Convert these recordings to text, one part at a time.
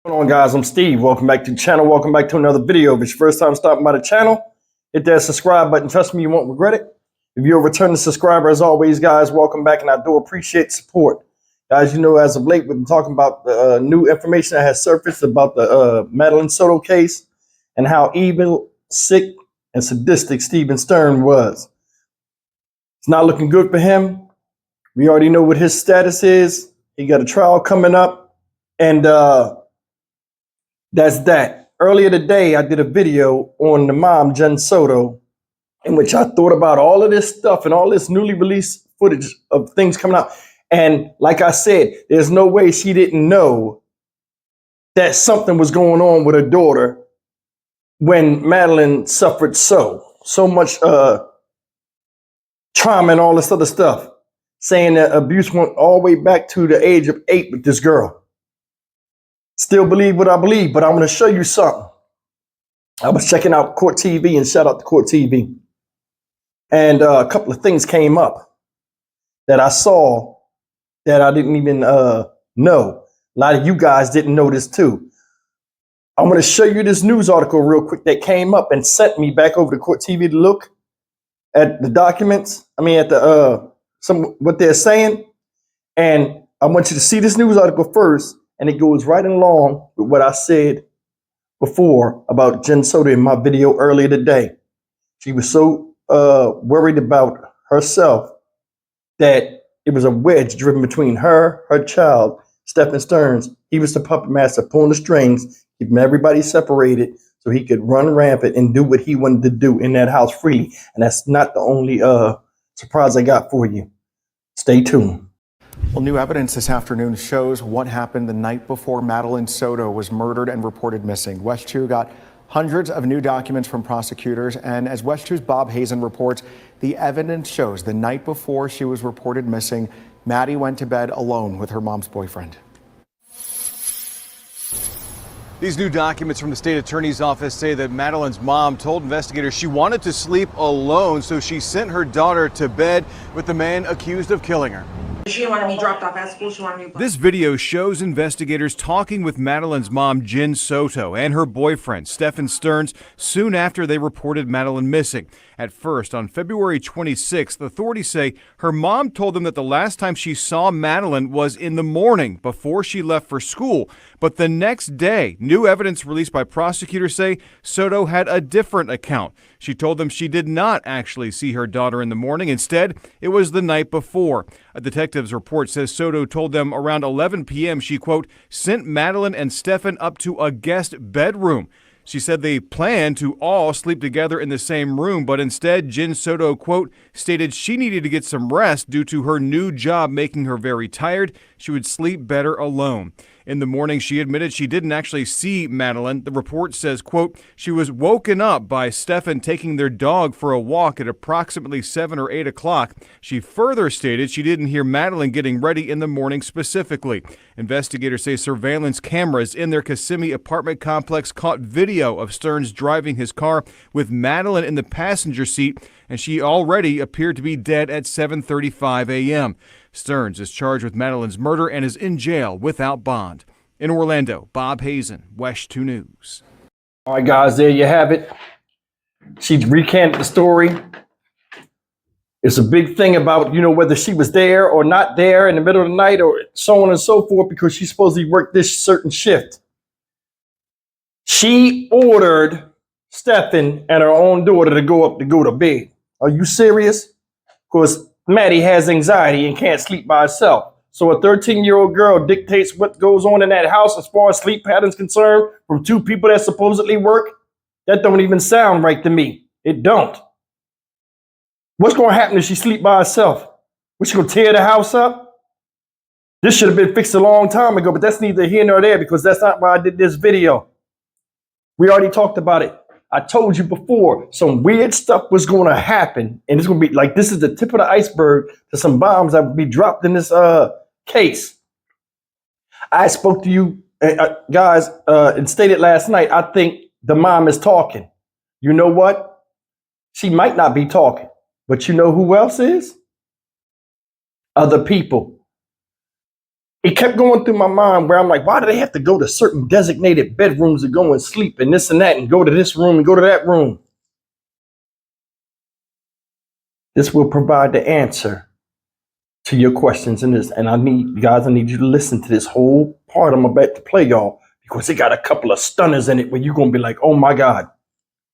What's going on, guys? I'm Steve. Welcome back to the channel. Welcome back to another video. If it's your first time stopping by the channel, hit that subscribe button. Trust me, you won't regret it. If you're a returning subscriber, as always, guys, welcome back, and I do appreciate the support. Guys, you know, as of late, we've been talking about the new information that has surfaced about the Madeline Soto case and how evil, sick, and sadistic Stephen Stern was. It's not looking good for him. We already know what his status is. He got a trial coming up, and that's that. Earlier today, I did a video on the mom, Jen Soto, in which I thought about all of this stuff and all this newly released footage of things coming out. And like I said, there's no way she didn't know that something was going on with her daughter when Madeline suffered so much trauma and all this other stuff, saying that abuse went all the way back to the age of 8 with this girl. Still believe what I believe, but I'm going to show you something. I was checking out Court TV, and shout out to Court TV. And a couple of things came up that I saw that I didn't even know. A lot of you guys didn't know this too. I'm going to show you this news article real quick that came up and sent me back over to Court TV to look at the documents. I mean, at the what they're saying. And I want you to see this news article first. And it goes right along with what I said before about Jen Soto in my video earlier today. She was so worried about herself that it was a wedge driven between her child, Stephen Stearns. He was the puppet master pulling the strings, keeping everybody separated so he could run rampant and do what he wanted to do in that house freely. And that's not the only surprise I got for you. Stay tuned. Well, new evidence this afternoon shows what happened the night before Madeline Soto was murdered and reported missing. West 2 got hundreds of new documents from prosecutors, and as West 2's Bob Hazen reports, the evidence shows the night before she was reported missing, Maddie went to bed alone with her mom's boyfriend. These new documents from the state attorney's office say that Madeline's mom told investigators she wanted to sleep alone, so she sent her daughter to bed with the man accused of killing her. She wanted me dropped off at school. She wanted me. This video shows investigators talking with Madeline's mom, Jen Soto, and her boyfriend, Stephen Stearns, soon after they reported Madeline missing. At first, on February 26th, authorities say her mom told them that the last time she saw Madeline was in the morning before she left for school. But the next day, new evidence released by prosecutors say Soto had a different account. She told them she did not actually see her daughter in the morning. Instead, it was the night before. A detective's report says Soto told them around 11 p.m. she, quote, sent Madeline and Stephen up to a guest bedroom. She said they planned to all sleep together in the same room, but instead, Jen Soto, quote, stated she needed to get some rest due to her new job making her very tired. She would sleep better alone. In the morning, she admitted she didn't actually see Madeline. The report says, quote, she was woken up by Stephen taking their dog for a walk at approximately 7 or 8 o'clock. She further stated she didn't hear Madeline getting ready in the morning specifically. Investigators say surveillance cameras in their Kissimmee apartment complex caught video of Stearns driving his car with Madeline in the passenger seat, and she already appeared to be dead at 7:35 a.m. Stearns is charged with Madeline's murder and is in jail without bond. In Orlando, Bob Hazen, West 2 News. All right, guys, there you have it. She recanted the story. It's a big thing about, whether she was there or not there in the middle of the night or so on and so forth, because she supposedly worked this certain shift. She ordered Stephen and her own daughter to go to bed. Are you serious? Because Maddie has anxiety and can't sleep by herself. So a 13-year-old girl dictates what goes on in that house as far as sleep patterns concerned from two people that supposedly work? That don't even sound right to me. It don't. What's going to happen if she sleep by herself? Was she going to tear the house up? This should have been fixed a long time ago, but that's neither here nor there because that's not why I did this video. We already talked about it. I told you before, some weird stuff was going to happen, and it's going to be like this is the tip of the iceberg to some bombs that will be dropped in this case. I spoke to you guys and stated last night, I think the mom is talking. You know what? She might not be talking, but you know who else is? Other people. It kept going through my mind where I'm like, why do they have to go to certain designated bedrooms to go and sleep and this and that and go to this room and go to that room? This will provide the answer to your questions in this. And I need you to listen to this whole part I'm about to play, y'all, because it got a couple of stunners in it where you're going to be like, oh my God,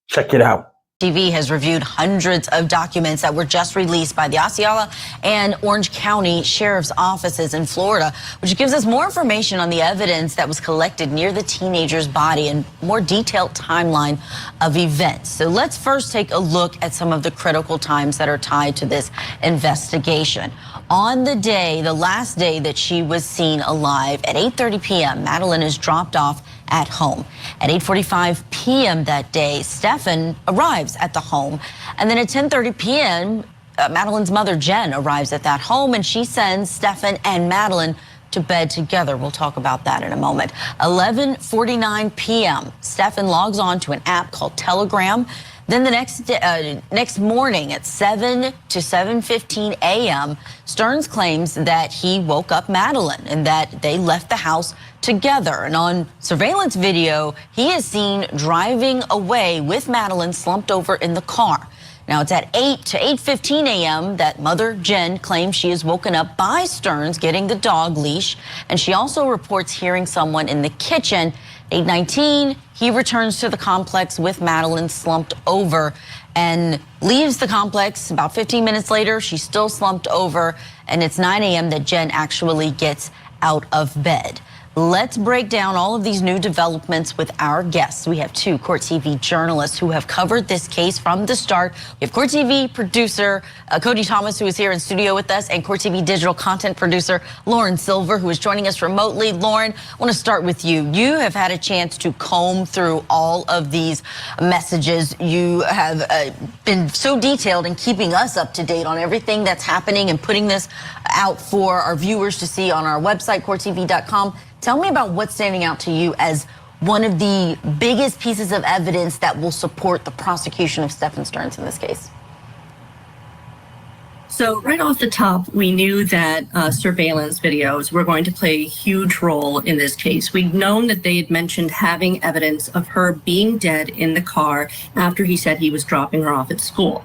check it out. TV has reviewed hundreds of documents that were just released by the Osceola and Orange County Sheriff's offices in Florida, which gives us more information on the evidence that was collected near the teenager's body and more detailed timeline of events. So let's first take a look at some of the critical times that are tied to this investigation. On the last day that she was seen alive, at 8:30 p.m., Madeline is dropped off at home. At 8:45 p.m. that day, Stefan arrives at the home. And then at 10:30 p.m., Madeline's mother, Jen, arrives at that home, and she sends Stefan and Madeline to bed together. We'll talk about that in a moment. 11:49 p.m., Stefan logs on to an app called Telegram. Then the next morning at 7 to 7:15 a.m., Stearns claims that he woke up Madeline and that they left the house together. And on surveillance video, he is seen driving away with Madeline slumped over in the car. Now it's at 8 to 8:15 a.m. that mother Jen claims she is woken up by Stearns getting the dog leash. And she also reports hearing someone in the kitchen. 8:19, he returns to the complex with Madeline slumped over and leaves the complex. About 15 minutes later, she's still slumped over, and it's 9 a.m. that Jen actually gets out of bed. Let's break down all of these new developments with our guests. We have two Court TV journalists who have covered this case from the start. We have Court TV producer Cody Thomas, who is here in studio with us, and Court TV digital content producer Lauren Silver, who is joining us remotely. Lauren, I want to start with you. You have had a chance to comb through all of these messages. You have been so detailed in keeping us up to date on everything that's happening and putting this out for our viewers to see on our website, courttv.com. Tell me about what's standing out to you as one of the biggest pieces of evidence that will support the prosecution of Stefan Stearns in this case. So right off the top, we knew that surveillance videos were going to play a huge role in this case. We'd known that they had mentioned having evidence of her being dead in the car after he said he was dropping her off at school.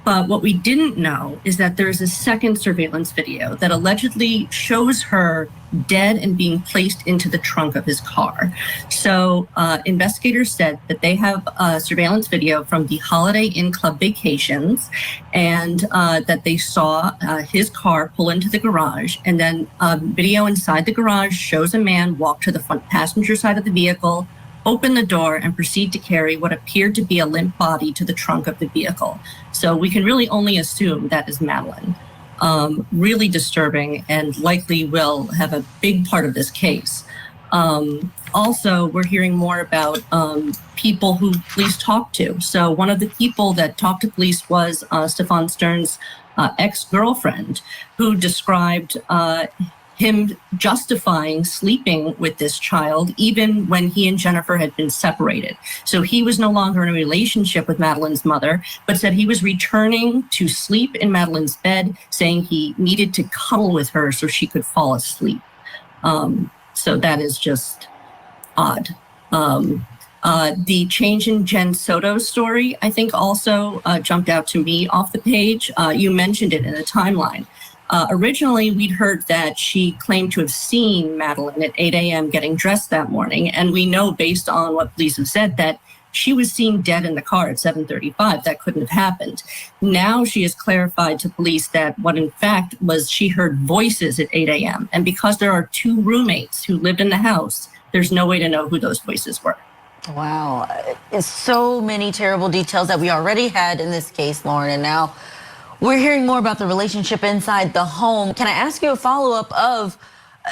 But what we didn't know is that there's a second surveillance video that allegedly shows her dead and being placed into the trunk of his car. So investigators said that they have a surveillance video from the Holiday Inn Club vacations, and that they saw his car pull into the garage, and then video inside the garage shows a man walk to the front passenger side of the vehicle, open the door, and proceed to carry what appeared to be a limp body to the trunk of the vehicle. So we can really only assume that is Madeline. Really disturbing, and likely will have a big part of this case. Also, we're hearing more about people who police talked to. So one of the people that talked to police was Stefan Stearns' ex-girlfriend, who described him justifying sleeping with this child even when he and Jennifer had been separated. So he was no longer in a relationship with Madeline's mother, but said he was returning to sleep in Madeline's bed, saying he needed to cuddle with her so she could fall asleep. So that is just odd. The change in Jen Soto's story, I think, also jumped out to me off the page. You mentioned it in the timeline. Originally, we'd heard that she claimed to have seen Madeline at 8 a.m. getting dressed that morning. And we know, based on what police have said, that she was seen dead in the car at 7:35. That couldn't have happened. Now she has clarified to police that what in fact was she heard voices at 8 a.m. And because there are two roommates who lived in the house, there's no way to know who those voices were. Wow. It's so many terrible details that we already had in this case, Lauren, and now we're hearing more about the relationship inside the home. Can I ask you a follow-up of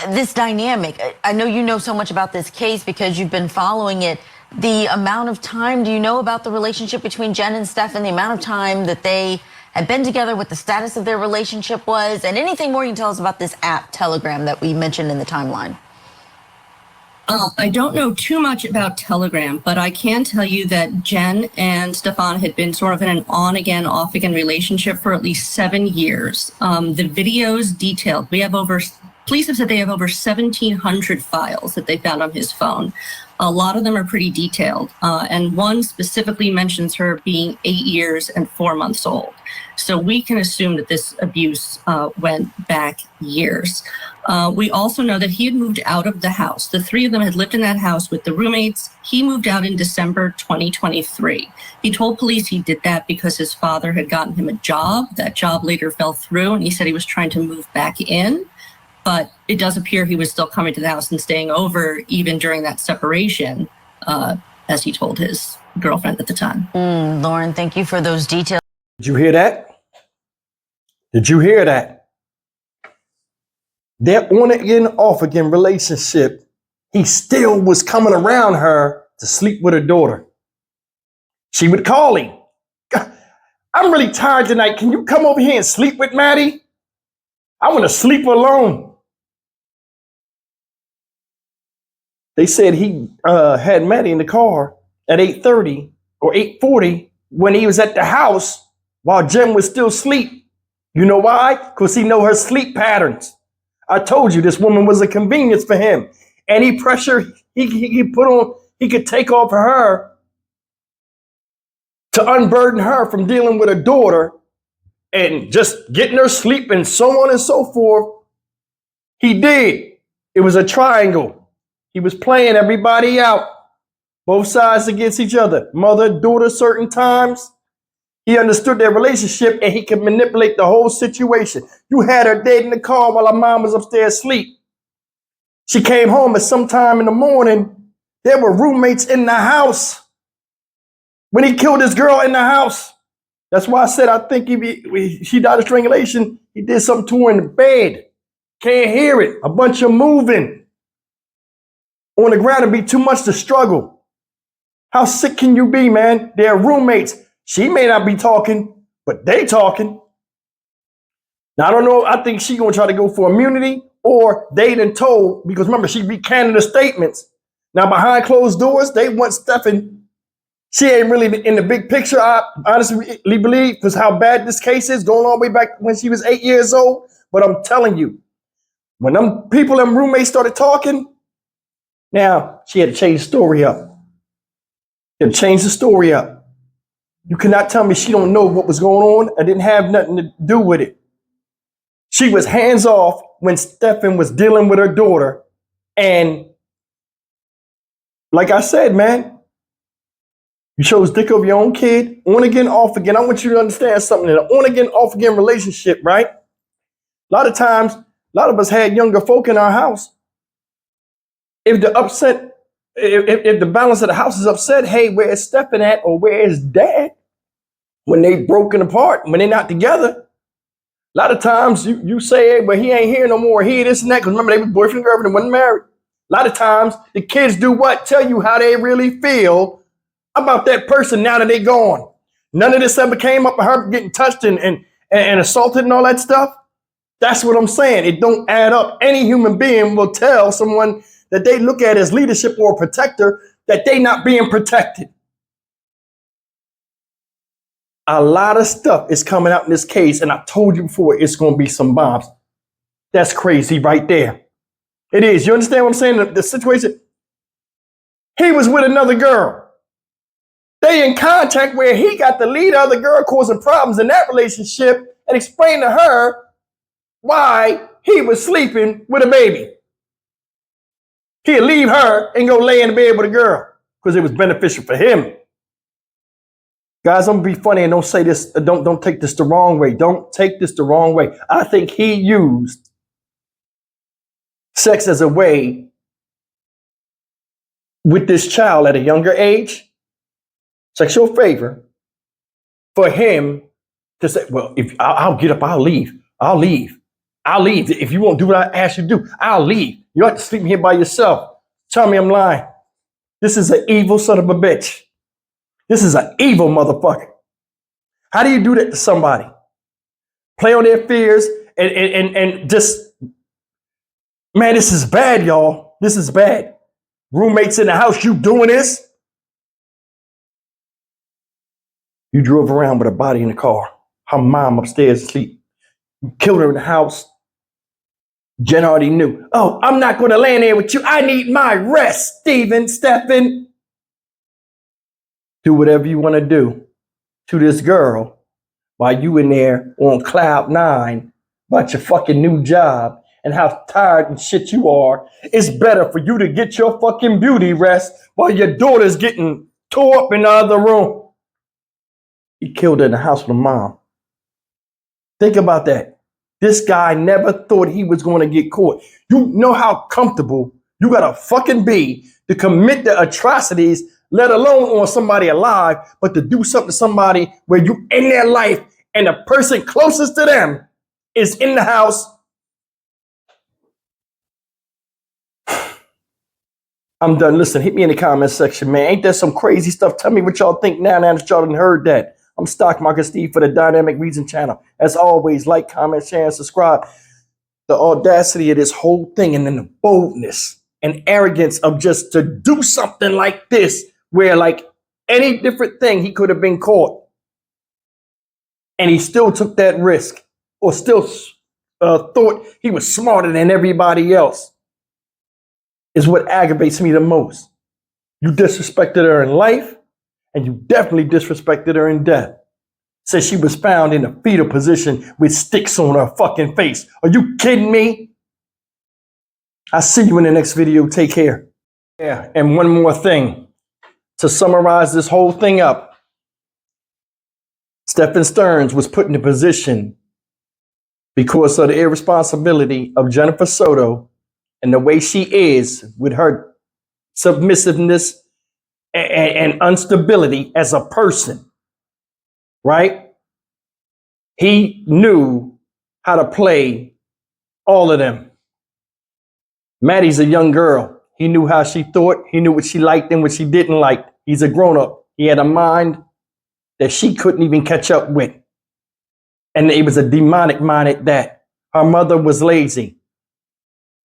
this dynamic? I know you know so much about this case because you've been following it. The amount of time, do you know about the relationship between Jen and Stefan, the amount of time that they had been together, what the status of their relationship was, and anything more you can tell us about this app, Telegram, that we mentioned in the timeline? I don't know too much about Telegram, but I can tell you that Jen and Stefan had been sort of in an on-again, off-again relationship for at least 7 years. The videos detailed, we have over Police have said they have over 1,700 files that they found on his phone. A lot of them are pretty detailed, and one specifically mentions her being 8 years and 4 months old. So we can assume that this abuse went back years. We also know that he had moved out of the house. The three of them had lived in that house with the roommates. He moved out in December 2023. He told police he did that because his father had gotten him a job. That job later fell through, and he said he was trying to move back in. But it does appear he was still coming to the house and staying over even during that separation, as he told his girlfriend at the time. Lauren, thank you for those details. Did you hear that? Did you hear that? Their on again, off again relationship, he still was coming around her to sleep with her daughter. She would call him. I'm really tired tonight. Can you come over here and sleep with Maddie? I want to sleep alone. They said he had Maddie in the car at 8:30 or 8:40 when he was at the house while Jen was still asleep. You know why? Because he know her sleep patterns. I told you this woman was a convenience for him. Any pressure he put on, he could take off of her to unburden her from dealing with her daughter and just getting her sleep and so on and so forth. He did. It was a triangle. He was playing everybody out, both sides against each other, mother, daughter, certain times. He understood their relationship and he could manipulate the whole situation. You had her dead in the car while her mom was upstairs asleep. She came home at some time in the morning. There were roommates in the house when he killed this girl in the house. That's why I said I think she died of strangulation. He did something to her in the bed. Can't hear it. A bunch of moving on the ground. It'd be too much to struggle. How sick can you be, man? They're roommates. She may not be talking, but they talking. Now, I don't know. I think she gonna try to go for immunity, or they done told, because remember, she recanted her statements. Now, behind closed doors, they want Stephen. She ain't really in the big picture, I honestly believe, because how bad this case is, going all the way back when she was 8 years old. But I'm telling you, when them people, them roommates started talking, now she had to change the story up. She had to change the story up. You cannot tell me she don't know what was going on and didn't have nothing to do with it. She was hands off when Stephen was dealing with her daughter. And like I said, man, you chose dick over your own kid, on again, off again. I want you to understand something. In an on again, off again relationship, right? A lot of times, a lot of us had younger folk in our house. If the balance of the house is upset, hey, where is Stephen at, or where is Dad? When they broken apart, when they're not together. A lot of times you say, hey, but he ain't here no more. He this and that. Because remember, they were boyfriend and girlfriend and wasn't married. A lot of times the kids do what? Tell you how they really feel about that person now that they gone. None of this ever came up with her getting touched and assaulted and all that stuff. That's what I'm saying. It don't add up. Any human being will tell someone that they look at as leadership or a protector that they not being protected. A lot of stuff is coming out in this case, and I told you before, it's going to be some bombs. That's crazy right there. It is. You understand what I'm saying? The situation. He was with another girl. They in contact where he got the lead of the girl causing problems in that relationship and explained to her why he was sleeping with a baby. He'd leave her and go lay in the bed with a girl because it was beneficial for him. Guys, I'm gonna be funny and don't say this. Don't take this the wrong way. Don't take this the wrong way. I think he used sex as a way with this child at a younger age, sexual favor, for him to say, well, if I'll get up, I'll leave. I'll leave. I'll leave. If you won't do what I ask you to do, I'll leave. You have to sleep here by yourself. Tell me I'm lying. This is an evil son of a bitch. This is an evil motherfucker. How do you do that to somebody? Play on their fears and just, man, this is bad, y'all. This is bad. Roommates in the house, you doing this? You drove around with a body in the car. Her mom upstairs asleep. You killed her in the house. Jen already knew. Oh, I'm not going to land there with you. I need my rest, Stephen. Do whatever you want to do to this girl while you in there on cloud nine about your fucking new job and how tired and shit you are. It's better for you to get your fucking beauty rest while your daughter's getting tore up in the other room. He killed her in the house with her mom. Think about that. This guy never thought he was going to get caught. You know how comfortable you gotta fucking be to commit the atrocities, let alone on somebody alive, but to do something to somebody where you in their life and the person closest to them is in the house. I'm done. Listen, hit me in the comment section, man. Ain't there some crazy stuff? Tell me what y'all think now that y'all done heard that. I'm Stock Market Steve for the Dynamic Reason channel. As always, like, comment, share, and subscribe. The audacity of this whole thing, and then the boldness and arrogance of just to do something like this, where like any different thing, he could have been caught. And he still took that risk, or still thought he was smarter than everybody else, is what aggravates me the most. You disrespected her in life, and you definitely disrespected her in death. Said she was found in a fetal position with sticks on her fucking face. Are you kidding me? I'll see you in the next video. Take care. Yeah, and one more thing. To summarize this whole thing up, Stephen Stearns was put in a position because of the irresponsibility of Jennifer Soto and the way she is with her submissiveness and instability as a person. Right? He knew how to play all of them. Maddie's a young girl. He knew how she thought. He knew what she liked and what she didn't like. He's a grown-up. He had a mind that she couldn't even catch up with. And it was a demonic mind at that. Her mother was lazy,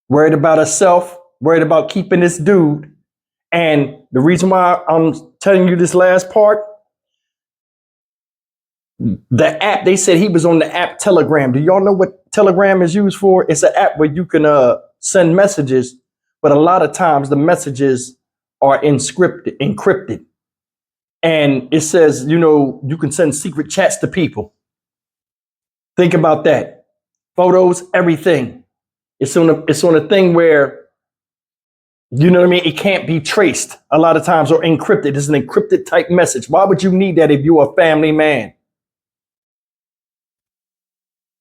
worried about herself, worried about keeping this dude. And the reason why I'm telling you this last part, the app, they said he was on the app Telegram. Do y'all know what Telegram is used for? It's an app where you can send messages, but a lot of times the messages are encrypted. And it says, you know, you can send secret chats to people. Think about that. Photos, everything. It's on a thing where, you know what I mean? It can't be traced a lot of times, or encrypted. It's an encrypted type message. Why would you need that if you're a family man?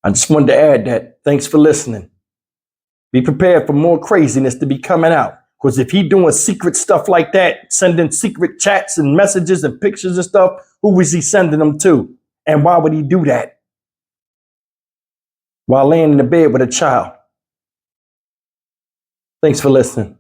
I just wanted to add that. Thanks for listening. Be prepared for more craziness to be coming out. Because if he doing secret stuff like that, sending secret chats and messages and pictures and stuff, who was he sending them to? And why would he do that? While laying in the bed with a child. Thanks for listening.